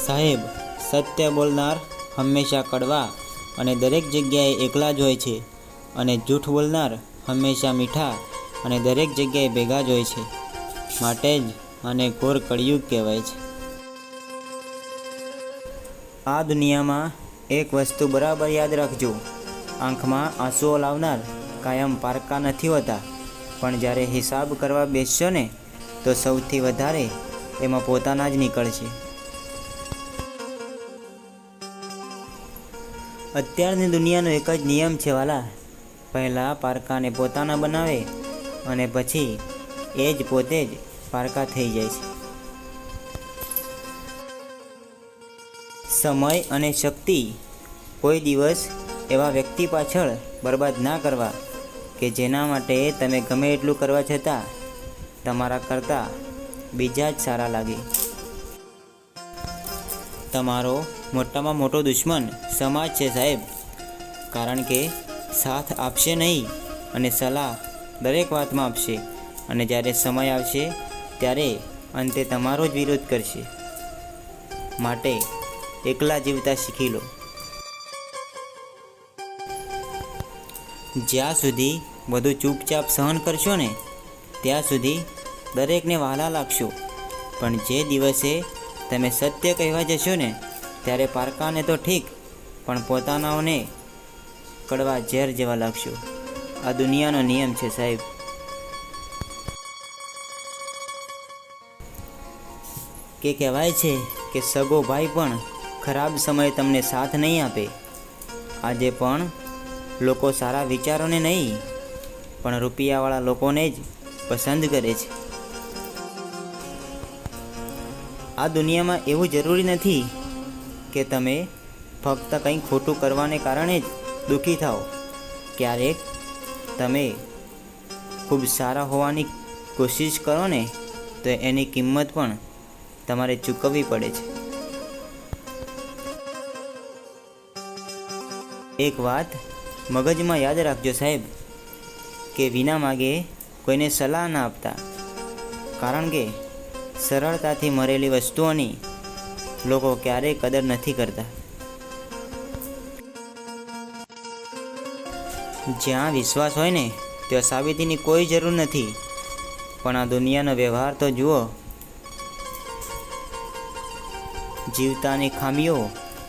સાહેબ, સત્ય બોલનાર હંમેશા કડવા અને દરેક જગ્યાએ એકલા જ હોય છે, અને જૂઠ બોલનાર હંમેશા મીઠા અને દરેક જગ્યાએ ભેગા જ હોય છે. માટે જ આને ઘોર કળિયુગ કહેવાય છે. આ દુનિયામાં એક વસ્તુ બરાબર યાદ રાખજો, આંખમાં આંસુઓ લાવનાર કાયમ પારકા નથી હોતા, પણ જ્યારે હિસાબ કરવા બેસશો ને તો સૌથી વધારે એમાં પોતાના જ નીકળશે. અત્યારની દુનિયાનો એક જ નિયમ છે વાલા, પહેલાં પારકાને પોતાના બનાવે અને પછી એ જ પોતે જ પારકા થઈ જાય છે. સમય અને શક્તિ કોઈ દિવસ એવા વ્યક્તિ પાછળ બરબાદ ના કરવા કે જેના માટે તમે ગમે એટલું કરવા છતાં તમારા કરતાં બીજા જ સારા લાગે. તમારો મોટામાં મોટો દુશ્મન સમાજ છે સાહેબ, કારણ કે સાથ આપશે નહીં અને સલાહ દરેક વાતમાં આપશે, અને જ્યારે સમય આવશે ત્યારે અંતે તમારો જ વિરોધ કરશે. માટે એકલા જીવતા શીખી લો. જ્યાં સુધી બધું ચૂપચાપ સહન કરશો ને ત્યાં સુધી દરેકને વહાલા લાગશો, પણ જે દિવસે તમે સત્ય કહેવા જશો ને ત્યારે પારકાને તો ઠીક, પણ પોતાનાઓને કડવા ઝેર જેવા લાગશો. આ દુનિયાનો નિયમ છે સાહેબ. કે કહેવાય છે કે સગો ભાઈ પણ ખરાબ સમયે તમને સાથ નહીં આપે. આજે પણ લોકો સારા વિચારોને નહીં, પણ રૂપિયાવાળા લોકોને જ પસંદ કરે છે. આ દુનિયામાં એવું જરૂરી નથી કે તમે ફક્ત કંઈ ખોટું કરવાને કારણે જ દુઃખી થાઓ. ક્યારેક તમે ખૂબ સારા હોવાની કોશિશ કરો ને તો એની કિંમત પણ તમારે ચૂકવવી પડે છે. એક વાત મગજમાં યાદ રાખજો સાહેબ, કે વિના માગે કોઈને સલાહ ના આપતા, કારણ કે સરળતાથી મરેલી વસ્તુઓની લોકો ક્યારેય કદર નથી કરતા. જ્યાં વિશ્વાસ હોય ને ત્યાં સાબિતીની કોઈ જરૂર નથી, પણ આ દુનિયાનો વ્યવહાર તો જુઓ. જીવતાની ખામીઓ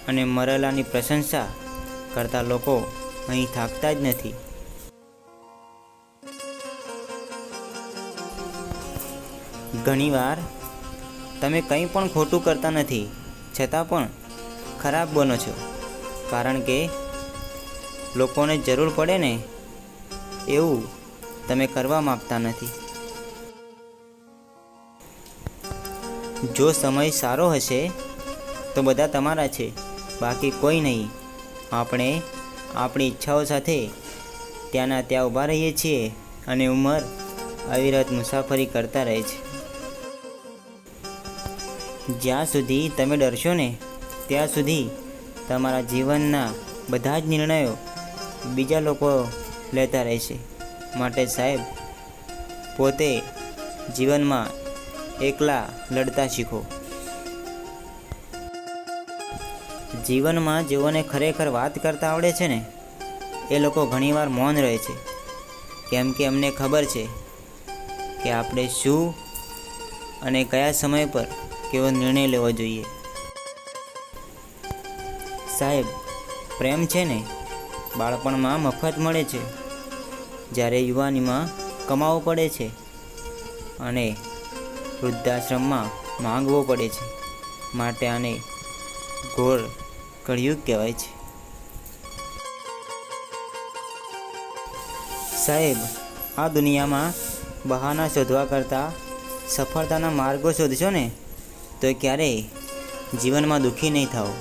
અને મરેલાની પ્રશંસા કરતા લોકો અહીં થાકતા જ નથી. ઘણીવાર તમે કંઈ પણ ખોટું કરતા નથી છતાં પણ ખરાબ બનો છો, કારણ કે લોકોને જરૂર પડે ને એવું તમે કરવા માગતા નથી. જો સમય સારો હશે તો બધા તમારા છે, બાકી કોઈ નહીં. આપણે આપણી ઈચ્છાઓ સાથે ત્યાંના ત્યાં ઊભા રહીએ છીએ અને ઉંમર અવિરત મુસાફરી કરતા રહે છે. જ્યાં સુધી તમે ડરશો ને ત્યાં સુધી તમારા જીવનના બધા જ નિર્ણયો બીજા લોકો લેતા રહેશે. માટે સાહેબ, પોતે જીવનમાં એકલા લડતા શીખો. જીવનમાં જેઓને ખરેખર વાત કરતા આવડે છે ને એ લોકો ઘણીવાર મૌન રહે છે, કેમ કે અમને ખબર છે કે આપણે શું અને કયા સમય પર કેવો નિર્ણય લેવો જોઈએ. સાહેબ, પ્રેમ છે ને બાળપણમાં મફત મળે છે, જ્યારે યુવાનીમાં કમાવવો પડે છે અને વૃદ્ધાશ્રમમાં માંગવો પડે છે. માટે આને ઘોર કળિયુગ કહેવાય છે. સાહેબ, આ દુનિયામાં બહાના શોધવા કરતાં સફળતાના માર્ગો શોધશો ને તો ક્યારેય જીવનમાં દુઃખી નહીં થાઓ.